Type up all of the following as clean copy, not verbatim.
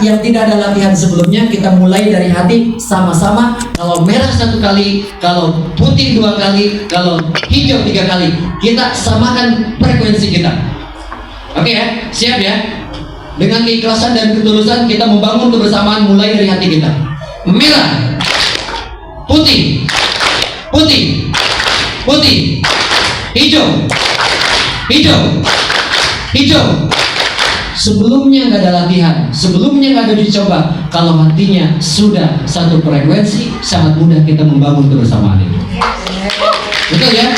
yang tidak ada latihan sebelumnya, kita mulai dari hati sama-sama. Kalau merah 1 kali, kalau putih 2 kali, kalau hijau 3 kali, kita samakan frekuensi kita. Oke ya, siap ya? Dengan keikhlasan dan ketulusan kita membangun kebersamaan mulai dari hati kita. Merah, putih, putih, putih, hijau, hijau, hijau. Sebelumnya nggak ada latihan, sebelumnya nggak ada dicoba. Kalau hatinya sudah satu frekuensi, sangat mudah kita membangun kebersamaan ini. Betul ya?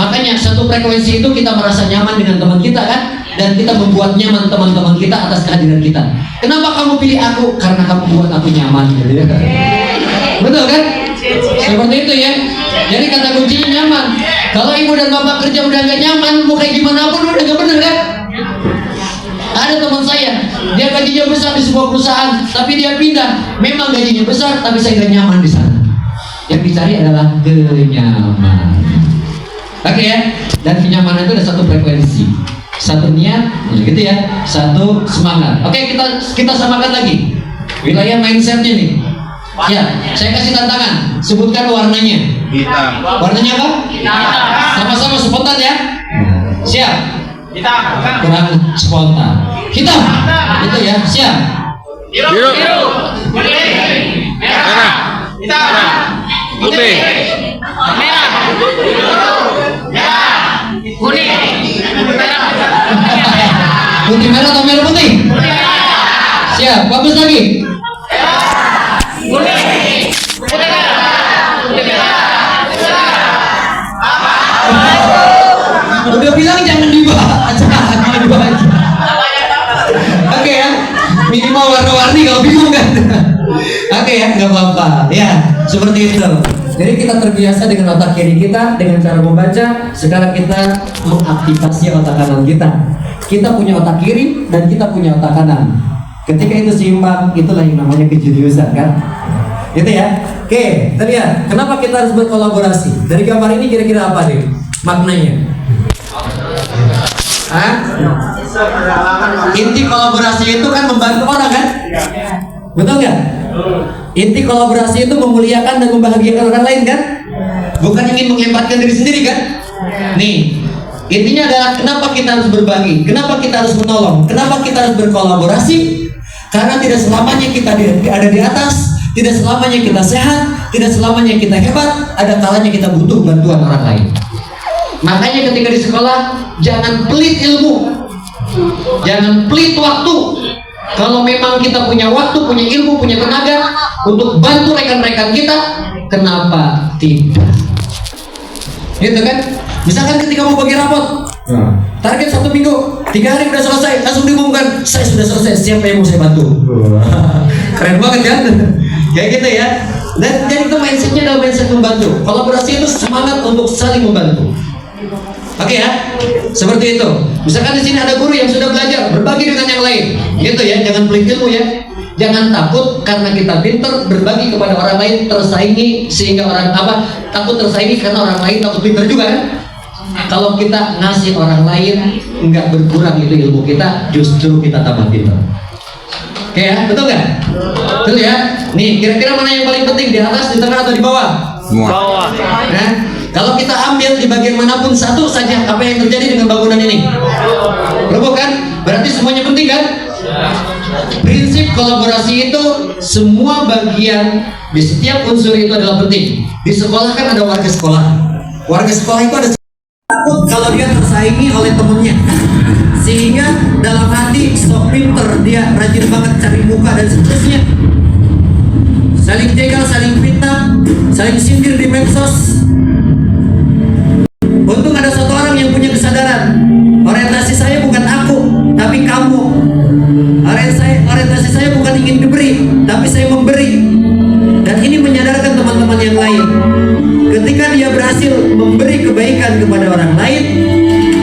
Makanya satu frekuensi itu kita merasa nyaman dengan teman kita kan? Dan kita membuat nyaman teman-teman kita atas kehadiran kita. Kenapa kamu pilih aku? Karena kamu buat aku nyaman. Betul kan? Seperti itu ya. Jadi kata kuncinya nyaman. Kalau ibu dan bapak kerja udah gak nyaman, mau kayak gimana pun udah gak bener kan? Ada teman saya, dia gajinya besar di sebuah perusahaan, tapi dia pindah. Memang gajinya besar, tapi saya gak nyaman di sana. Yang dicari adalah kenyamanan. Oke ya, dan kenyamanan itu ada satu frekuensi, satu niat, gitu ya, satu semangat. Oke, kita samakan lagi wilayah mindsetnya nih. Ya, saya kasih tantangan, sebutkan warnanya. Hitam. Warnanya apa? Sama-sama spontan ya. Siap. Hitam. Kurang spontan. Hitam. Itu ya, siap. Biru. Kuning. Merah. Hitam. Putih. Merah. Kuning. Putih merah atau merah putih? Siap, bagus lagi. Kuning. Putih merah. Putih merah. Udah bilang jangan dibaca, jangan dibaca. Oke ya, minimal warna-warni kalau bingung kan. Oke ya, nggak apa-apa. Ya, seperti itu. Jadi kita terbiasa dengan otak kiri kita dengan cara membaca. Sekarang kita mengaktifasi otak kanan kita. Kita punya otak kiri dan kita punya otak kanan. Ketika itu seimbang, itulah yang namanya kejeniusan kan. Gitu ya. Oke, kita lihat. Kenapa kita harus berkolaborasi? Dari gambar ini kira-kira apa nih maknanya? Hah? Inti kolaborasi itu kan membantu orang kan? Betul nggak? Inti kolaborasi itu memuliakan dan membahagiakan orang lain kan? Bukan ingin menghebatkan diri sendiri kan? Nih, intinya adalah kenapa kita harus berbagi, kenapa kita harus menolong, kenapa kita harus berkolaborasi? Karena tidak selamanya kita ada di atas, tidak selamanya kita sehat, tidak selamanya kita hebat, ada kalanya kita butuh bantuan orang lain. Makanya ketika di sekolah jangan pelit ilmu, jangan pelit waktu. Kalau memang kita punya waktu, punya ilmu, punya tenaga untuk bantu rekan-rekan kita, kenapa tidak? Gitu kan? Misalkan ketika mau bagi rapot, target 1 minggu, 3 hari udah selesai, langsung diumumkan, saya sudah selesai, siapa yang mau saya bantu? Keren banget kan? Kayak gitu ya. Dan itu mindsetnya adalah mindset membantu. Kolaborasi itu semangat untuk saling membantu. Oke ya, seperti itu. Misalkan di sini ada guru yang sudah belajar, berbagi dengan yang lain, gitu ya. Jangan pelit ilmu ya. Jangan takut karena kita pinter berbagi kepada orang lain, tersaingi sehingga orang takut tersaingi karena orang lain takut pinter juga kan. Kalau kita ngasih orang lain nggak berkurang itu ilmu kita, justru kita tambah pinter. Oke ya, betul nggak? Betul ya. Nih, kira-kira mana yang paling penting, di atas, di tengah atau di bawah? Bawah. Nah, kalau kita ambil di bagian manapun satu saja, apa yang terjadi dengan bangunan ini? Roboh kan? Berarti semuanya penting kan? Prinsip kolaborasi itu semua bagian di setiap unsur itu adalah penting. Di sekolah kan ada warga sekolah. Warga sekolah itu ada takut kalau dia tersaingi oleh temennya, sehingga dalam hati sok pinter, dia rajin banget cari muka dan seterusnya. Saling jegal, saling fitnah, saling sindir di medsos. Untung ada satu orang yang punya kesadaran, orientasi saya bukan aku, tapi kamu. Orientasi saya bukan ingin diberi, tapi saya memberi. Dan ini menyadarkan teman-teman yang lain. Ketika dia berhasil memberi kebaikan kepada orang lain,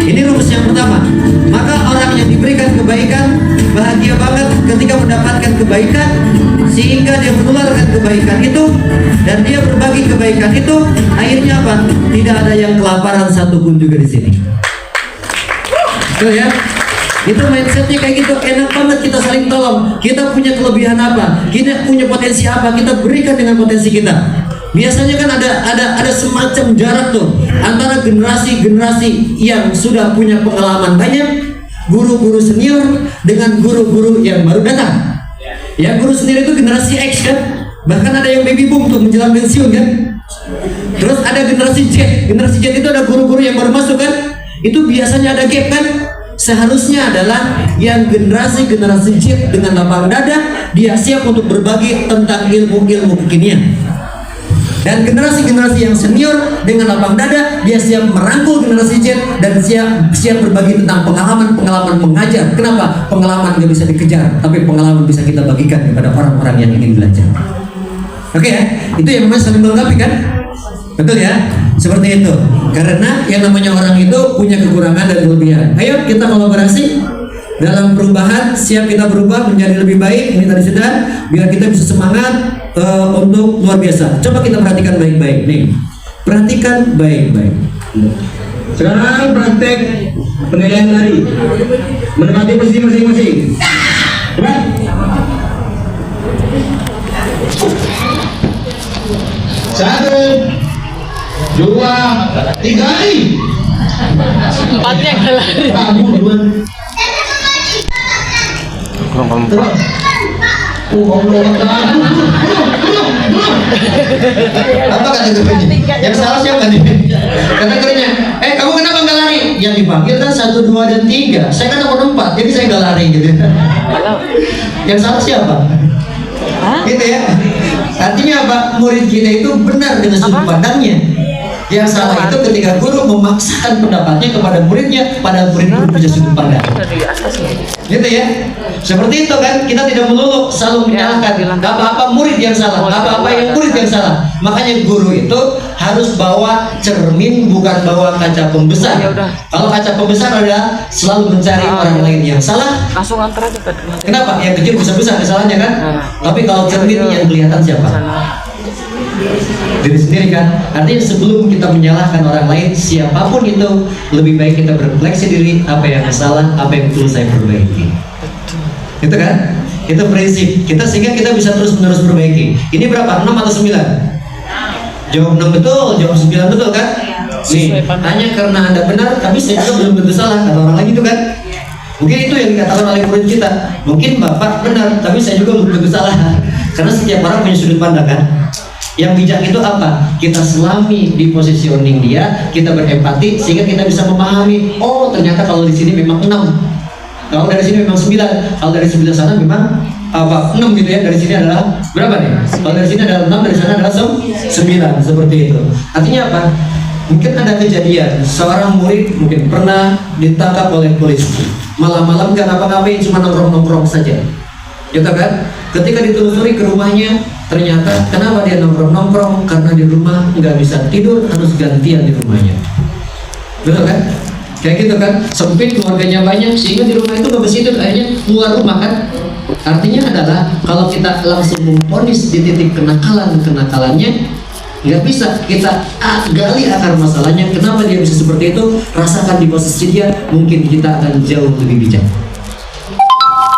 ini rumus yang pertama. Maka orang yang diberikan kebaikan bahagia banget ketika mendapatkan kebaikan, sehingga dia menularkan kebaikan itu dan dia berbagi kebaikan itu. Akhirnya apa? Tidak ada yang kelaparan satupun juga di sini. Betul ya? Itu mindsetnya kayak gitu, enak banget kita saling tolong. Kita punya kelebihan apa? Kita punya potensi apa? Kita berikan dengan potensi kita. Biasanya kan ada semacam jarak tuh antara generasi yang sudah punya pengalaman banyak, guru-guru senior dengan guru-guru yang baru datang. Ya, guru senior itu generasi X kan? Bahkan ada yang baby boom tuh menjelang pensiun kan? Terus ada generasi Z. Generasi Z itu ada guru-guru yang baru masuk kan? Itu biasanya ada gap kan? Seharusnya adalah yang generasi Z dengan lapang dada, dia siap untuk berbagi tentang ilmu-ilmu kekinian. Dan generasi yang senior dengan lapang dada, dia siap merangkul generasi Z dan siap berbagi tentang pengalaman mengajar. Kenapa? Pengalaman nggak bisa dikejar, tapi pengalaman bisa kita bagikan kepada orang-orang yang ingin belajar. Oke ya, itu yang namanya saling melengkapi kan? Betul ya? Seperti itu. Karena yang namanya orang itu punya kekurangan dan kelebihan. Ayo kita kolaborasi dalam perubahan, siap kita berubah menjadi lebih baik. Ini tadi sudah, biar kita bisa semangat untuk luar biasa. Coba kita perhatikan baik-baik nih. Perhatikan baik-baik. Sekarang praktek penilaian lari. Menempati posisi masing-masing. Coba. Satu, dua, tiga nih. Empatnya kalah. Kamu duluan. Terus. Apa kata gurunya? Yang salah siapa nih? Kata gurunya, kamu kenapa nggak lari? Yang dipanggil kan 1, 2, dan 3. Saya kan nomor 4, jadi saya nggak lari gitu. Yang salah siapa? Gitu ya. Artinya apa? Murid kita itu benar dengan sudut pandangnya. Yang salah itu ketika guru memaksakan pendapatnya kepada muridnya, pada murid itu punya sudut pandang. Gitu ya. Seperti itu kan, kita tidak melulu selalu menyalahkan. Gak apa-apa murid yang salah, gak apa-apa yang murid yang salah. Makanya guru itu harus bawa cermin, bukan bawa kaca pembesar. Kalau kaca pembesar adalah selalu mencari orang lain yang salah. Langsung antar aja. Kenapa? Yang kecil besar-besar kesalahannya kan? Tapi kalau cermin yang kelihatan siapa? Diri sendiri kan. Artinya sebelum kita menyalahkan orang lain, siapapun itu, lebih baik kita berefleksi diri, apa yang salah, apa yang perlu saya perbaiki. Itu kan? Itu prinsip kita, sehingga kita bisa terus-menerus perbaiki. Ini berapa? 6 atau 9? Jawab 6 betul, jawab 9 betul kan? Nih, hanya karena Anda benar, tapi saya juga belum tentu salah, kata orang lagi itu kan? Mungkin itu yang dikatakan oleh murid kita. Mungkin Bapak benar, tapi saya juga belum tentu salah. Karena setiap orang punya sudut pandang kan? Yang bijak itu apa? Kita selami di positioning dia, kita berempati sehingga kita bisa memahami, oh ternyata kalau di sini memang 6. Kalau dari sini memang 9. Kalau dari 9 sana memang apa? 6 gitu ya. Dari sini adalah berapa nih? Kalau dari sini adalah 6, dari sana adalah 9. Seperti itu. Artinya apa? Mungkin ada kejadian seorang murid mungkin pernah ditangkap oleh polisi. Malam-malam gak ngapa-ngapain, cuma nongkrong-nongkrong saja. Gitu kan? Ketika ditelusuri ke rumahnya, ternyata kenapa dia nongkrong-nongkrong? Karena di rumah nggak bisa tidur, harus gantian di rumahnya. Betul kan? Kayak gitu kan? Sempit, keluarganya banyak, sehingga di rumah itu nggak bisa tidur, akhirnya keluar rumah kan? Artinya adalah kalau kita langsung memvonis di titik kenakalannya, nggak bisa kita gali akar masalahnya. Kenapa dia bisa seperti itu? Rasakan di posisi dia, mungkin kita akan jauh lebih bijak.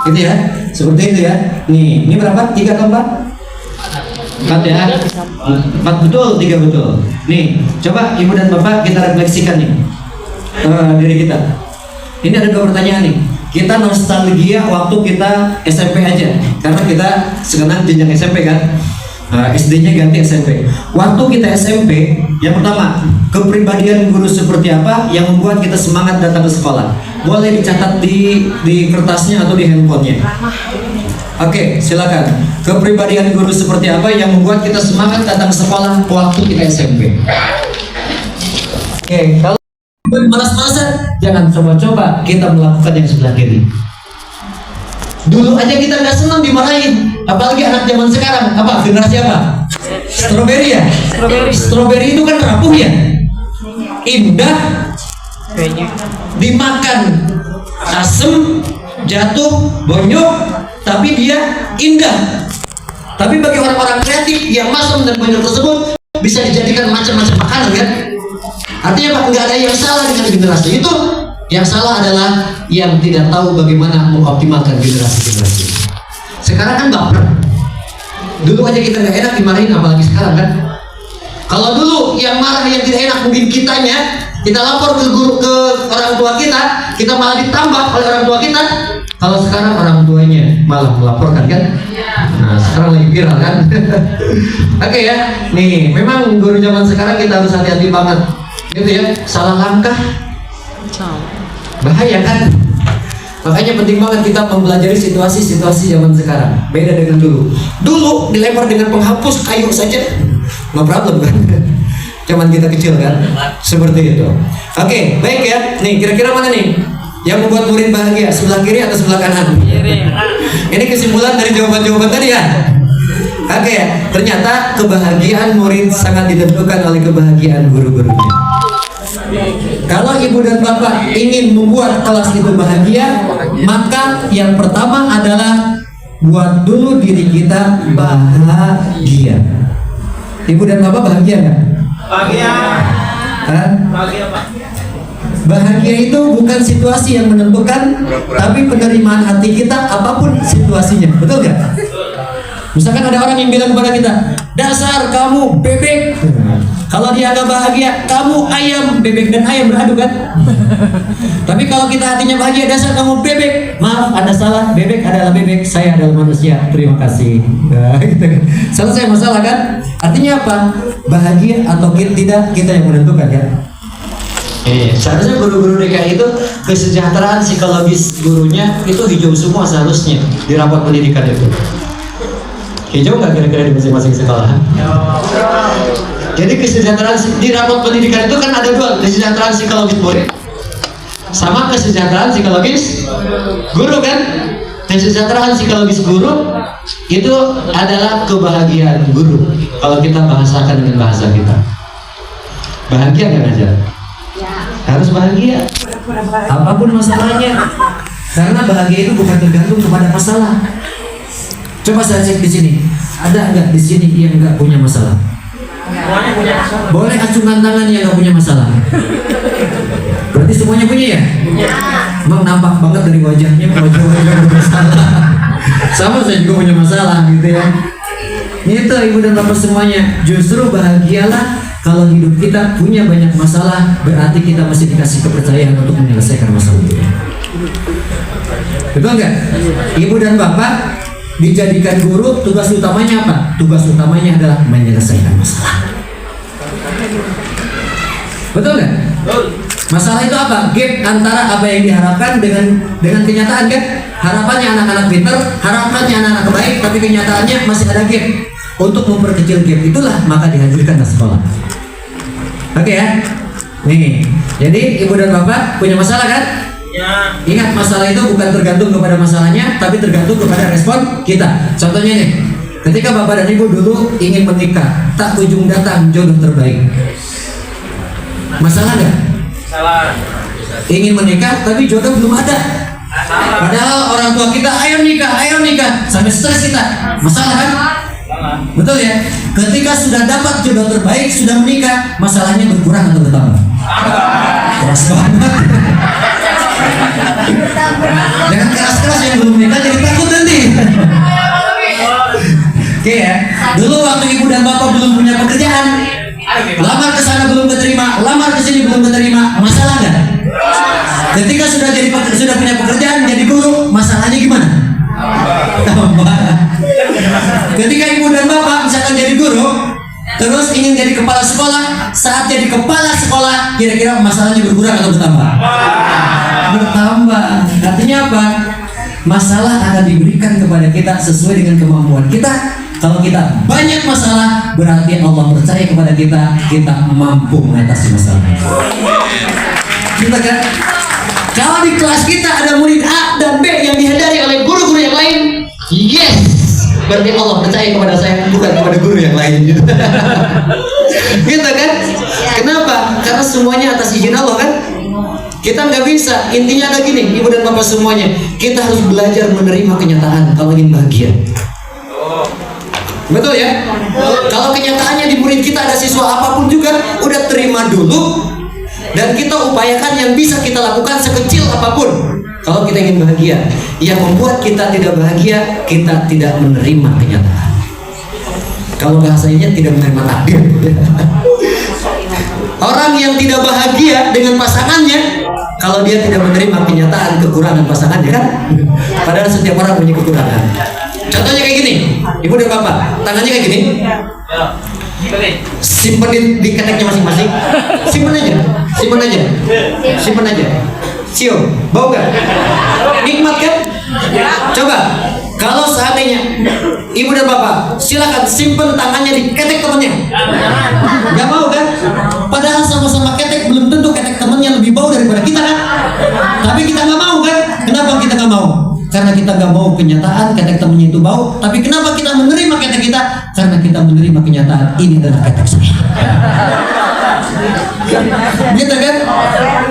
Gitu ya, seperti itu ya. Nih, ini berapa? 3 atau 4? 4 ya? 4 betul, 3 betul. Nih, coba Ibu dan Bapak kita refleksikan nih diri kita. Ini ada 2 pertanyaan nih. Kita nostalgia waktu kita SMP aja, karena kita sekarang jenjang SMP kan. SD-nya ganti SMP. Waktu kita SMP, yang pertama, kepribadian guru seperti apa yang membuat kita semangat datang ke sekolah? Boleh dicatat di kertasnya atau di handphonenya. Oke, silakan. Kepribadian guru seperti apa yang membuat kita semangat datang ke sekolah waktu kita SMP? Oke, kalau malas-malasan, jangan coba-coba kita melakukan yang sebelah kiri. Dulu aja kita nggak senang dimarahin, apalagi anak zaman sekarang. Apa? Generasi apa? Strawberry ya? Strawberry itu kan rapuh ya? Indah, dimakan asem, jatuh, bonyok, tapi dia indah. Tapi bagi orang-orang kreatif yang masam dan bonyok tersebut bisa dijadikan macam-macam makanan kan? Artinya apa? Nggak ada yang salah dengan generasi itu. Yang salah adalah yang tidak tahu bagaimana mengoptimalkan generasi-generasi. Sekarang kan baper. Dulu aja kita nggak enak dimarahin, apalagi sekarang kan. Kalau dulu yang marah yang tidak enak mungkin kitanya, kita lapor ke guru, ke orang tua kita malah ditambah oleh orang tua kita. Kalau sekarang orang tuanya malah melaporkan kan? Nah, sekarang lagi viral kan? Oke ya, nih memang guru zaman sekarang kita harus hati-hati banget, gitu ya. Salah langkah bahaya kan? Makanya penting banget kita mempelajari situasi-situasi zaman sekarang. Beda dengan dulu. Dulu dilempar dengan penghapus kayu saja, no problem kan? Cuman kita kecil kan? Seperti itu. Oke, baik ya. Nih, kira-kira mana nih yang membuat murid bahagia? Sebelah kiri atau sebelah kanan? Ini kesimpulan dari jawaban-jawaban tadi ya. Oke ya. Ternyata kebahagiaan murid sangat ditentukan oleh kebahagiaan guru-gurunya. Kalau ibu dan bapak ingin membuat kelas itu bahagia, maka yang pertama adalah buat dulu diri kita bahagia. Ibu dan bapak bahagia nggak? Bahagia. Hah? Bahagia, Pak. Bahagia itu bukan situasi yang menentukan, tapi penerimaan hati kita apapun situasinya, betul nggak? Misalkan ada orang yang bilang kepada kita, dasar kamu bebek. Kalau dia agak bahagia, kamu ayam. Bebek dan ayam beradu kan? Tapi kalau kita hatinya bahagia, dasar kamu bebek. Maaf, Anda salah. Bebek adalah bebek, saya adalah manusia. Terima kasih. Nah, gitu kan. Selesai masalah kan? Artinya apa? Bahagia atau tidak, kita yang menentukan kan? Seharusnya guru-guru DKI itu kesejahteraan psikologis gurunya itu hijau semua seharusnya di rapat pendidikan itu. Hijau nggak kira-kira di masing-masing sekolah? Jadi kesejahteraan di rapat pendidikan itu kan ada dua, kesejahteraan psikologis murid sama kesejahteraan psikologis guru kan? Kesejahteraan psikologis guru itu adalah kebahagiaan guru. Kalau kita bahasakan dengan bahasa kita, bahagia kan aja? Harus bahagia apapun masalahnya, karena bahagia itu bukan tergantung kepada masalah. Coba saya cek di sini, ada nggak di sini yang nggak punya masalah? Boleh acungan tangan yang nggak punya masalah. Berarti semuanya punya ya? Emang nampak banget dari wajahnya wajah bermasalah. Sama saya juga punya masalah gitu ya. Itu ibu dan bapak semuanya. Justru bahagialah kalau hidup kita punya banyak masalah, berarti kita masih dikasih kepercayaan untuk menyelesaikan masalah itu. Betul nggak? Ibu dan bapak dijadikan guru, tugas utamanya apa? Tugas utamanya adalah menyelesaikan masalah. Betul nggak? Masalah itu apa? Gap antara apa yang diharapkan dengan kenyataan kan? Harapannya anak-anak pintar, harapannya anak-anak baik, tapi kenyataannya masih ada gap. Untuk memperkecil gap itulah maka dihadirkan sekolah. Oke ya? Nih, jadi ibu dan bapak punya masalah kan? Ya. Ingat, masalah itu bukan tergantung kepada masalahnya, tapi tergantung kepada respon kita. Contohnya nih, ketika bapak dan ibu dulu ingin menikah, tak kunjung datang jodoh terbaik. Masalah nggak? Salah. Ingin menikah, tapi jodoh belum ada. Padahal orang tua kita, ayo nikah, sampai stres kita. Masalah kan? Salah. Betul ya? Ketika sudah dapat jodoh terbaik, sudah menikah, masalahnya berkurang atau bertambah? Keras banget. Jangan keras-keras, yang belum menikah jadi takut nanti. Oke ya. Dulu waktu ibu dan bapak belum punya pekerjaan, lamar ke sana belum keterima, lamar ke sini belum keterima, masalah nggak? Ketika sudah punya pekerjaan jadi guru, masalahnya gimana? Tambah. Ketika ibu dan bapak misalkan jadi guru, terus ingin jadi kepala sekolah, saat jadi kepala sekolah, kira-kira masalahnya berkurang atau bertambah? Bertambah. Artinya apa? Masalah akan diberikan kepada kita sesuai dengan kemampuan kita. Kalau kita banyak masalah, berarti Allah percaya kepada kita mampu mengatasi masalah. Kita kan? Kalau di kelas kita ada murid A dan B yang dihadiri oleh guru-guru yang lain, yes, berarti Allah percaya kepada saya, bukan kepada guru yang lain. Gitu kan? Kenapa? Karena semuanya atas izin Allah kan? Kita nggak bisa. Intinya ada gini, ibu dan bapak semuanya, kita harus belajar menerima kenyataan kalau ingin bahagia. Betul ya? Kalau kenyataannya di murid kita ada siswa apapun juga, udah terima dulu. dan kita upayakan yang bisa kita lakukan sekecil apapun. Kalau kita ingin bahagia, yang membuat kita tidak bahagia, kita tidak menerima kenyataan. Kalau bahasanya tidak menerima takdir. Orang yang tidak bahagia dengan pasangannya, kalau dia tidak menerima kenyataan kekurangan pasangannya kan. Padahal setiap orang punya kekurangan. Contohnya kayak gini, ibu dan bapak, tangannya kayak gini, simpan di keteknya masing-masing, simpan aja, simpan aja, simpan aja. Cium, bau gak? Nikmat kan? Coba, kalau seandainya ibu dan bapak silakan simpan tangannya di ketek temannya, nggak mau kan? Padahal sama-sama ketek, belum tentu ketek temannya lebih bau daripada kita kan? Tapi kita nggak mau kan? Kenapa kita nggak mau? Karena kita nggak mau kenyataan ketek temannya itu bau. Tapi kenapa kita menerima ketek kita? Karena kita menerima kenyataan ini adalah ketek saya. Gitu kan?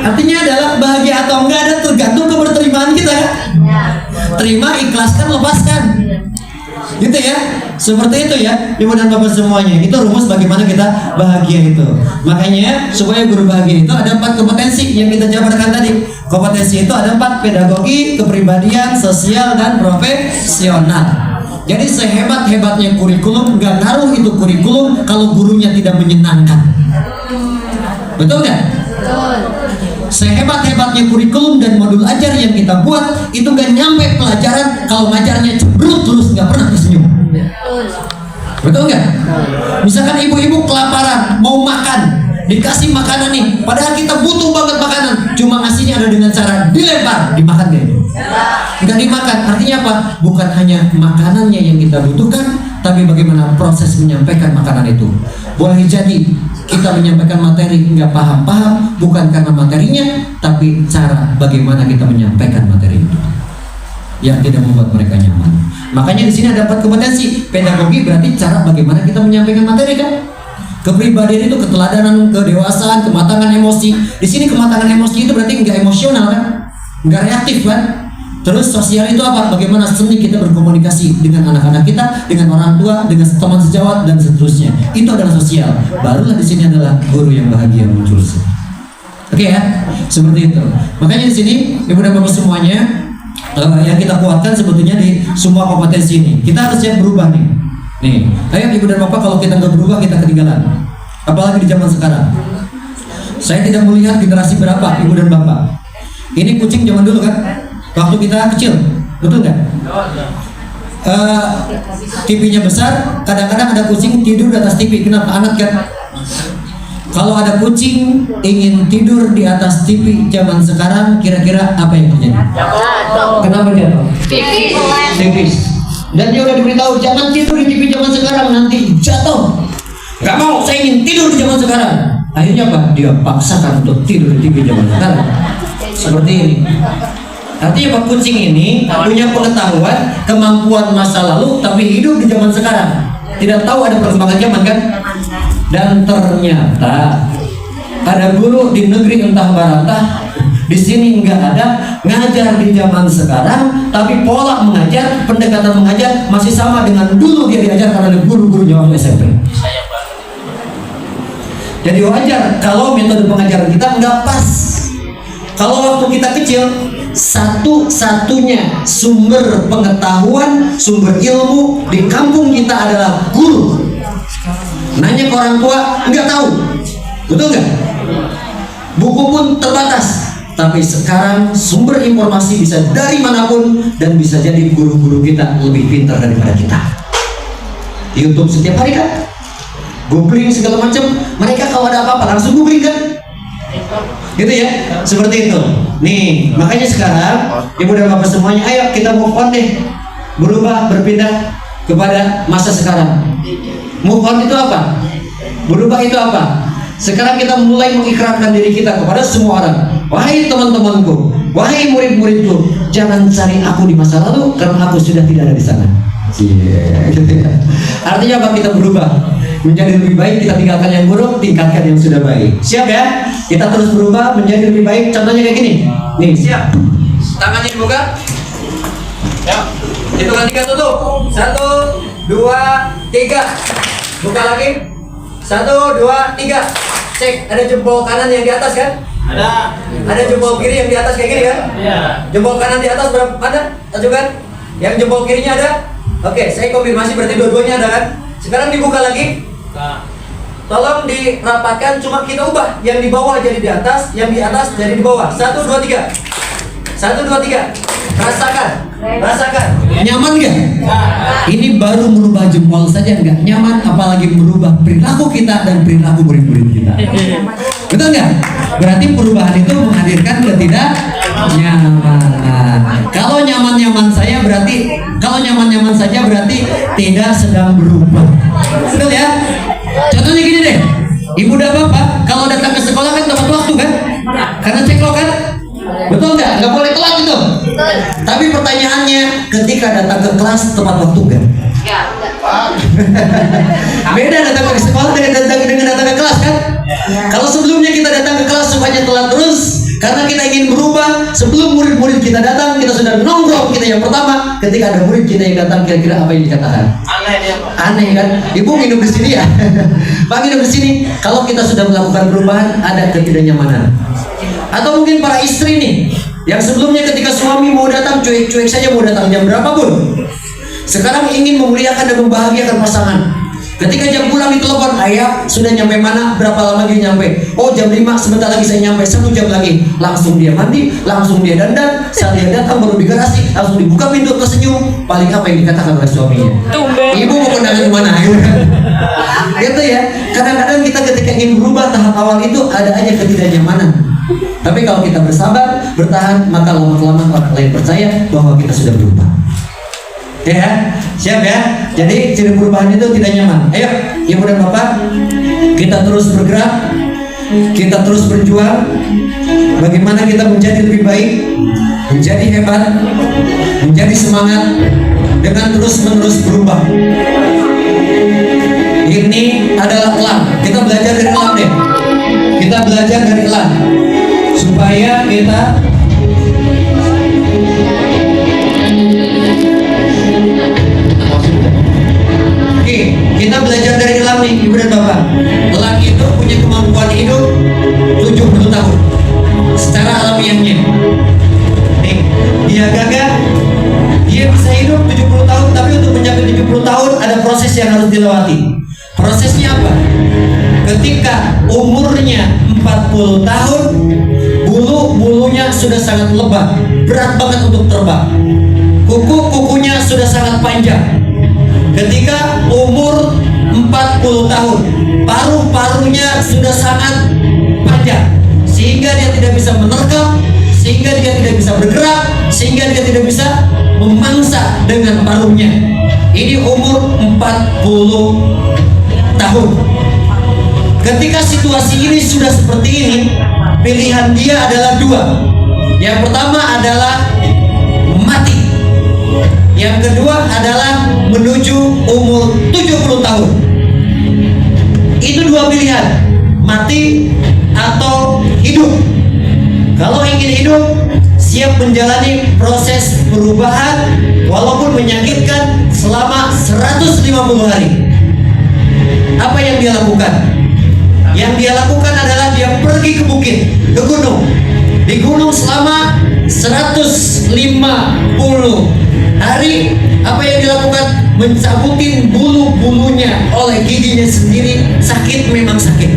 Artinya adalah bahagia atau enggak ada tergantung keberterimaan kita kan? Terima, ikhlaskan, lepaskan. Gitu ya, seperti itu ya, ibu dan bapak semuanya. Itu rumus bagaimana kita bahagia itu. Makanya supaya guru bahagia itu ada 4 kompetensi yang kita jabarkan tadi. Kompetensi itu ada 4: pedagogi, kepribadian, sosial, dan profesional. Jadi sehebat-hebatnya kurikulum, nggak ngaruh itu kurikulum kalau gurunya tidak menyenangkan. Betul nggak? Sehebat-hebatnya kurikulum dan modul ajar yang kita buat itu gak nyampe pelajaran kalau ngajarnya cemberut terus nggak pernah tersenyum. Betul nggak? Misalkan ibu-ibu kelaparan mau makan, dikasih makanan nih, padahal kita butuh banget makanan, cuma ngasihnya ada dengan cara dilempar, dimakan deh. Nggak dimakan, artinya apa? Bukan hanya makanannya yang kita butuhkan, tapi bagaimana proses menyampaikan makanan itu. Boleh jadi kita menyampaikan materi nggak paham-paham, bukan karena materinya, tapi cara bagaimana kita menyampaikan materi itu yang tidak membuat mereka nyaman. Makanya di sini ada 4 kompetensi. Pedagogi berarti cara bagaimana kita menyampaikan materi kan. Kepribadian itu keteladanan, kedewasaan, kematangan emosi. Di sini kematangan emosi itu berarti nggak emosional kan, nggak reaktif kan. Terus sosial itu apa? Bagaimana seni kita berkomunikasi dengan anak-anak kita, dengan orang tua, dengan teman sejawat dan seterusnya. Itu adalah sosial. Barulah di sini adalah guru yang bahagia muncul. Oke ya, seperti itu. Makanya di sini ibu dan bapak semuanya, yang kita kuatkan sebetulnya di semua kompetensi ini. Kita harus siap berubah nih. Nih, ayo ibu dan bapak, kalau kita nggak berubah kita ketinggalan. Apalagi di zaman sekarang. Saya tidak melihat generasi berapa ibu dan bapak. Ini kucing zaman dulu kan? Waktu kita kecil, betul nggak? TV-nya besar, kadang-kadang ada kucing tidur di atas TV. Kenapa? Hangat kan? Kalau ada kucing ingin tidur di atas TV zaman sekarang, kira-kira apa yang terjadi? Kenapa dia? Tipis. Dan dia udah diberitahu jangan tidur di TV zaman sekarang, nanti jatuh. Gak mau, saya ingin tidur di zaman sekarang. Akhirnya apa? Dia paksakan untuk tidur di TV zaman sekarang. Seperti ini. Artinya Pak, kucing ini punya pengetahuan, kemampuan masa lalu, tapi hidup di zaman sekarang. Tidak tahu ada perkembangan zaman kan? Dan ternyata ada guru di negeri entah barantah, di sini enggak ada, ngajar di zaman sekarang, tapi pola mengajar, pendekatan mengajar masih sama dengan dulu dia diajar karena guru-gurunya waktu SMP. Jadi wajar kalau metode pengajaran kita enggak pas. Kalau waktu kita kecil, satu-satunya sumber pengetahuan, sumber ilmu di kampung kita adalah guru. Nanya ke orang tua nggak tahu, betul nggak? Buku pun terbatas. Tapi sekarang sumber informasi bisa dari manapun, dan bisa jadi guru-guru kita lebih pintar daripada kita. YouTube setiap hari kan, googling segala macam. Mereka kalau ada apa-apa langsung googling kan? Gitu ya, seperti itu. Nih, makanya sekarang ibu dan bapak semuanya, ayo kita move on deh, berubah, berpindah kepada masa sekarang. Move on itu apa? Berubah itu apa? Sekarang kita mulai mengikrarkan diri kita kepada semua orang. Wahai teman-temanku, wahai murid-muridku, jangan cari aku di masa lalu karena aku sudah tidak ada di sana. Gitu ya. Artinya apa? Kita berubah menjadi lebih baik, kita tinggalkan yang buruk, tingkatkan yang sudah baik. Siap ya? Kita terus berubah menjadi lebih baik. Contohnya kayak gini. Nih, siap. Tangannya dibuka. Ya. Hitungan 3 tutup. 1, 2, 3. Buka lagi. 1, 2, 3. Cek, ada jempol kanan yang di atas kan? Ada jempol kiri yang di atas kayak gini kan? Jempol kanan di atas berapa? Ada? Tunjukkan. Yang jempol kirinya ada? Oke, saya konfirmasi berarti dua-duanya ada kan? Sekarang dibuka lagi. Tolong dirapatkan, cuma kita ubah yang di bawah jadi di atas, yang di atas jadi di bawah. 1, 2, 3. 1, 2, 3. Rasakan. Nyaman nggak? Ini baru merubah jempol saja nggak nyaman, apalagi merubah perilaku kita dan perilaku murid-murid kita. Betul nggak? Berarti perubahan itu menghadirkan ketidaknyamanan. Kalau nyaman-nyaman saja berarti tidak sedang berubah. Betul ya? Contohnya gini deh, ibu dan bapak kalau datang ke sekolah kan tepat waktu kan? Karena ceklok kan? Betul nggak? Nggak boleh telat itu. Tapi pertanyaannya, ketika datang ke kelas tepat waktu kan? Beda datang ke sekolah dengan datang ke kelas kan? Kalau sebelumnya kita datang ke kelas supaya telat terus, karena kita ingin berubah, sebelum murid-murid kita datang, kita sudah nongkrong kita yang pertama. Ketika ada murid kita yang datang, kira-kira apa yang dikatakan? Aneh kan? Ibu minum di sini ya? Pak minum di sini. Kalau kita sudah melakukan perubahan, ada ketidaknyamanan. Atau mungkin para istri nih, yang sebelumnya ketika suami mau datang, cuek-cuek saja mau datang jam berapapun. Sekarang ingin memuliakan dan membahagiakan pasangan. Ketika jam pulang ditelepon, ayah sudah nyampe mana? Berapa lama dia nyampe? Oh jam 5, sebentar lagi saya nyampe, 1 jam lagi. Langsung dia mandi, langsung dia dandan. Saat dia datang baru di garasi, langsung dibuka pintu tersenyum. Paling apa yang dikatakan oleh suaminya? Ibu mau kondangan kemana? Gitu ya. Kadang-kadang kita ketika ingin berubah tahap awal itu ada aja ketidaknyamanan. Tapi kalau kita bersabar, bertahan, maka lama-kelamaan orang lain percaya bahwa kita sudah berubah. Ya, siap ya. Jadi ciri perubahan itu tidak nyaman. Ayo, ibu dan bapak, kita terus bergerak, kita terus berjuang. Bagaimana kita menjadi lebih baik, menjadi hebat, menjadi semangat dengan terus-menerus berubah. Ini adalah elang. Kita belajar dari elang deh. Kita belajar dari elang supaya kita belajar dari elang nih, ibu dan bapak. Elang itu punya kemampuan hidup 70 tahun secara alamiahnya. Nih, dia gagah, dia bisa hidup 70 tahun, tapi untuk mencapai 70 tahun ada proses yang harus dilewati. Prosesnya apa? Ketika umurnya 40 tahun, bulu-bulunya sudah sangat lebat, berat banget untuk terbang. Kuku-kukunya sudah sangat panjang. Ketika umur 40 tahun, paru-parunya sudah sangat panjang, sehingga dia tidak bisa menerkam, sehingga dia tidak bisa bergerak, sehingga dia tidak bisa memangsa dengan paruhnya. Ini umur 40 tahun. Ketika situasi ini sudah seperti ini, pilihan dia adalah 2. Yang pertama adalah mati. Yang kedua adalah menuju umur 70 tahun. Itu 2 pilihan, mati atau hidup. Kalau ingin hidup, siap menjalani proses perubahan walaupun menyakitkan selama 150 hari. Apa yang dia lakukan? Yang dia lakukan adalah dia pergi ke bukit, ke gunung. Di gunung selama 150 hari. Apa yang dilakukan? Mencabutin bulu-bulunya oleh giginya sendiri. Sakit, memang sakit.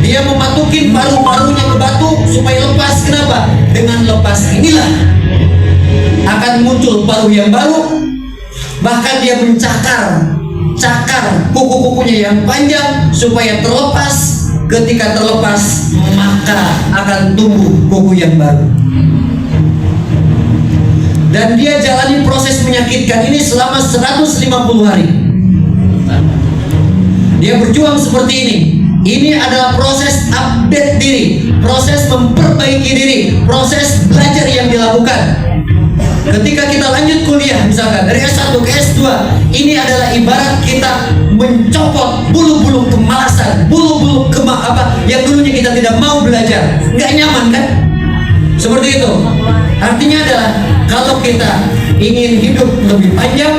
Dia mematukin paru-parunya ke batu supaya lepas. Kenapa? Dengan lepas inilah akan muncul paruh yang baru. Bahkan dia mencakar kuku-kukunya yang panjang supaya terlepas. Ketika terlepas, maka akan tumbuh kuku yang baru. Dan dia jalani proses menyakitkan ini selama 150 hari. Dia berjuang seperti ini. Ini adalah proses update diri, proses memperbaiki diri, proses belajar yang dilakukan. Ketika kita lanjut kuliah, misalkan dari S1 ke S2, ini adalah ibarat kita mencopot bulu-bulu kemalasan, bulu-bulu yang dulunya kita tidak mau belajar, nggak nyaman kan? Seperti itu. Artinya adalah kalau kita ingin hidup lebih panjang,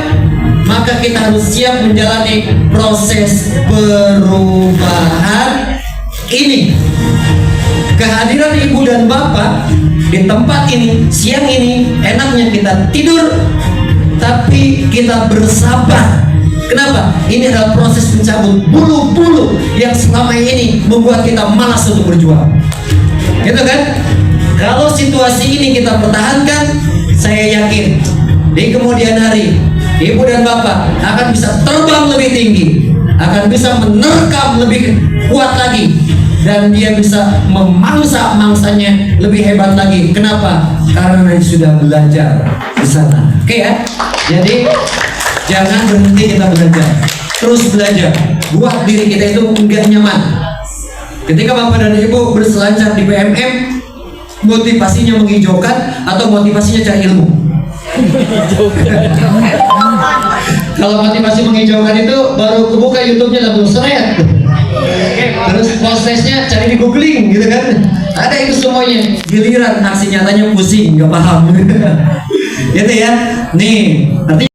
maka kita harus siap menjalani proses perubahan ini kehadiran ibu dan bapak di tempat ini siang ini, enaknya kita tidur tapi kita bersabar. Kenapa? Ini adalah proses mencabut bulu-bulu yang selama ini membuat kita malas untuk berjuang. Gitu kan? Kalau situasi ini kita pertahankan, saya yakin di kemudian hari ibu dan bapak akan bisa terbang lebih tinggi, akan bisa menerkam lebih kuat lagi, dan dia bisa memangsa mangsanya lebih hebat lagi. Kenapa? Karena dia sudah belajar di sana. Oke ya? Jadi jangan berhenti kita belajar, terus belajar. Buat diri kita itu enggak nyaman. Ketika bapak dan ibu berselancar di PMM, motivasinya menghijaukan atau motivasinya cari ilmu? Kalau motivasi menghijaukan itu baru kebuka YouTube-nya langsung seret. Terus prosesnya cari di googling gitu kan. Ada itu semuanya. Giliran aksi nyatanya pusing, nggak paham. Gitu ya. Nih, nanti